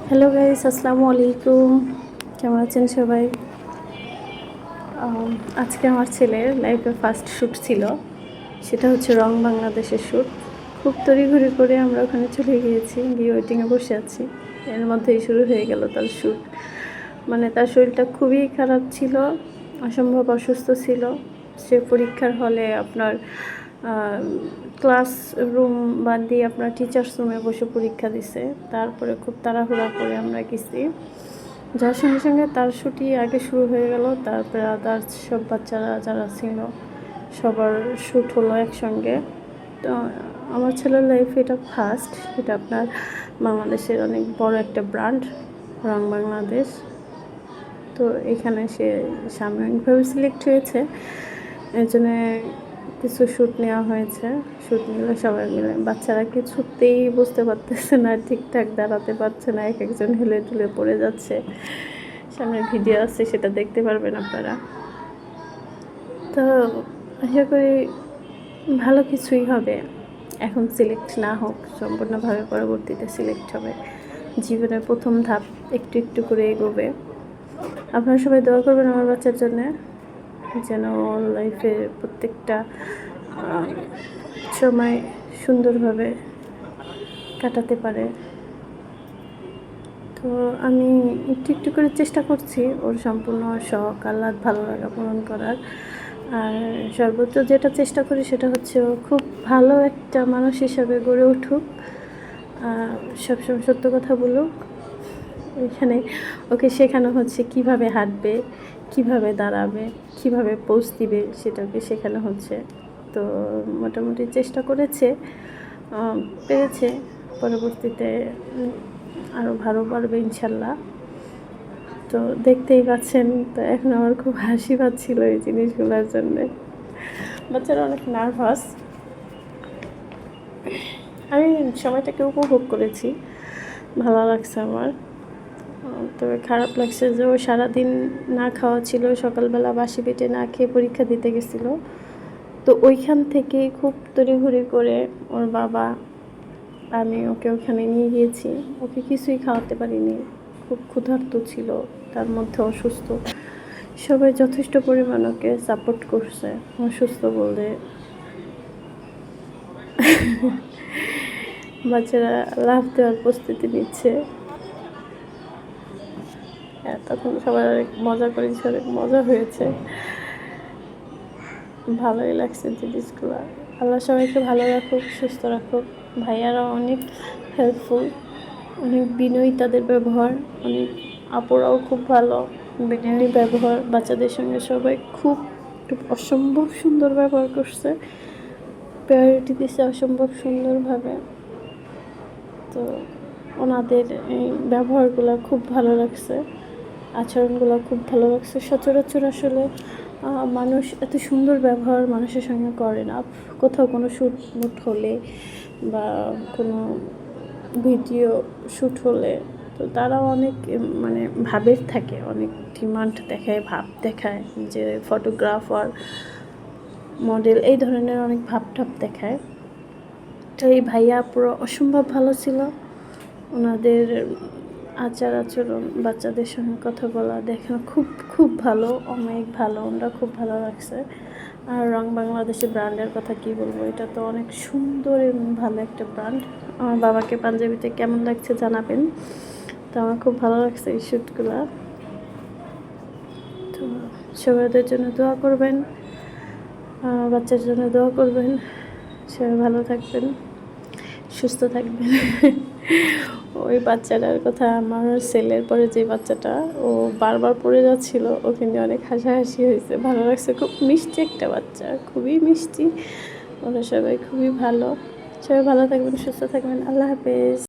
Hello guys, আসসালামু আলাইকুম। কেমন আছেন সবাই? আজকে আমার ছেলের লাইফে ফার্স্ট শ্যুট ছিল। সেটা হচ্ছে রং বাংলাদেশের শ্যুট। খুব তড়িঘড়ি করে আমরা ওখানে চলে গিয়েছি, গিয়ে ওয়েটিংয়ে বসে আছি। এর মধ্যেই শুরু হয়ে গেল তার শ্যুট। মানে তার শরীরটা খুবই খারাপ ছিল, অসম্ভব অসুস্থ ছিল। সে পরীক্ষার হলে আপনার ক্লাস রুম বাদ দিয়ে আপনার টিচার্স রুমে বসে পরীক্ষা দিছে। তারপরে খুব তাড়াহুড়া করে আমরা গেছি, যার সঙ্গে সঙ্গে তার ছুটি আগে শুরু হয়ে গেল। তারপরে আদার্স সব বাচ্চারা যারা ছিল সবার শ্যুট হলো একসঙ্গে। তো আমার ছেলের লাইফে এটা ফার্স্ট। এটা আপনার বাংলাদেশের অনেক বড় একটা ব্র্যান্ড, রং বাংলাদেশ। তো এখানে সে সাময়িকভাবে সিলেক্ট হয়েছে, এর জন্য কিছু শ্যুট নেওয়া হয়েছে। শ্যুট নিলে সবাই মিলে, বাচ্চারা কিছুতেই বুঝতে পারতেছে না, ঠিকঠাক দাঁড়াতে পারছে না, এক একজন হেলে ঢুলে পড়ে যাচ্ছে। সামনে ভিডিও আছে, সেটা দেখতে পারবেন আপনারা। তো আশা করি ভালো কিছুই হবে। এখন সিলেক্ট না হোক, সম্পূর্ণভাবে পরবর্তীতে সিলেক্ট হবে। জীবনের প্রথম ধাপ একটু একটু করে এগোবে। আপনারা সবাই দোয়া করবেন আমার বাচ্চার জন্যে, যেন ওর লাইফের প্রত্যেকটা সময় সুন্দরভাবে কাটাতে পারে। তো আমি একটু একটু করে চেষ্টা করছি ওর সম্পূর্ণ শখ আহ্লাদ ভালো লাগা পূরণ করার। আর সর্বোচ্চ যেটা চেষ্টা করি সেটা হচ্ছে ও খুব ভালো একটা মানুষ হিসাবে গড়ে উঠুক, সবসময় সত্য কথা বলুক। এখানে ওকে শেখানো হচ্ছে কিভাবে হাঁটবে, কিভাবে দাঁড়াবে, কিভাবে পোজ দিবে, সেটাকে শেখানো হচ্ছে। তো মোটামুটি চেষ্টা করেছে, পেরেছে। পরবর্তীতে আরও ভালো পারবে ইনশাল্লাহ। তো দেখতেই পাচ্ছেন, তো এখন আমার খুব হাসি পাচ্ছিল এই জিনিসগুলোর জন্যে। বাচ্চারা অনেক নার্ভাস। আমি সময়টাকে উপভোগ করেছি, ভালো লাগছে আমার। তবে খারাপ লাগছে যে ও সারাদিন না খাওয়া ছিল, সকালবেলা বাসি পেটে না খেয়ে পরীক্ষা দিতে গেছিলো। তো ওইখান থেকে খুব তড়িঘড়ি করে ওর বাবা, আমি ওকে ওখানে নিয়ে গিয়েছি। ওকে কিছুই খাওয়াতে পারিনি, খুব ক্ষুধার্ত ছিল, তার মধ্যে অসুস্থ। সবাই যথেষ্ট পরিমাণ ওকে সাপোর্ট করছে। অসুস্থ বলে বাচ্চারা লাফ দেওয়ার প্রস্তুতি নিচ্ছে। তখন সবাই অনেক মজা করেছে, অনেক মজা হয়েছে, ভালোই লাগছে জিনিসগুলো। আল্লাহ সবাইকে ভালো রাখুক, সুস্থ রাখুক। ভাইয়ারা অনেক হেল্পফুল, অনেক বিনয়ী তাদের ব্যবহার, অনেক আপুরাও খুব ভালো, বিনয়ী ব্যবহার। বাচ্চাদের সঙ্গে সবাই খুব অসম্ভব সুন্দর ব্যবহার করছে, প্রায়োরিটি দিচ্ছে অসম্ভব সুন্দরভাবে। তো ওনাদের এই ব্যবহারগুলো খুব ভালো লাগছে, আচরণগুলো খুব ভালো লাগছে। সচরাচর আসলে মানুষ এত সুন্দর ব্যবহার মানুষের সঙ্গে করে না। কোথাও কোনো শ্যুট হলে বা কোনো ভিডিও শ্যুট হলে তো তারা অনেক মানে ভাবের থাকে, অনেক ডিমান্ড দেখায়, ভাব দেখায়, যে ফটোগ্রাফার মডেল এই ধরনের অনেক ভাবটাব দেখায়। তো এই ভাইয়া পুরো অসম্ভব ভালো ছিল। ওনাদের আচার আচরণ, বাচ্চাদের সঙ্গে কথা বলা, দেখা খুব খুব ভালো, অনেক ভালো, ওনারা খুব ভালো লাগছে। আর রং বাংলাদেশের ব্র্যান্ডের কথা কি বলবো, এটা তো অনেক সুন্দর এবং ভালো একটা ব্র্যান্ড। আমার বাবাকে পাঞ্জাবিতে কেমন লাগছে জানাবেন। তো আমার খুব ভালো লাগছে এই শ্যুটগুলো। তো সবাইদের জন্য দোয়া করবেন, বাচ্চার জন্য দোয়া করবেন। সবাই ভালো থাকবেন, সুস্থ থাকবেন। ওই বাচ্চাটার কথা, আমার ছেলের পরে যে বাচ্চাটা ও বারবার পড়ে যাচ্ছিল, ওকে নিয়ে অনেক হাসাহাসি হয়েছে, ভালো লাগছে। খুব মিষ্টি একটা বাচ্চা, খুবই মিষ্টি। ওরা সবাই খুবই ভালো। সবাই ভালো থাকবেন, সুস্থ থাকবেন। আল্লাহ হাফেজ।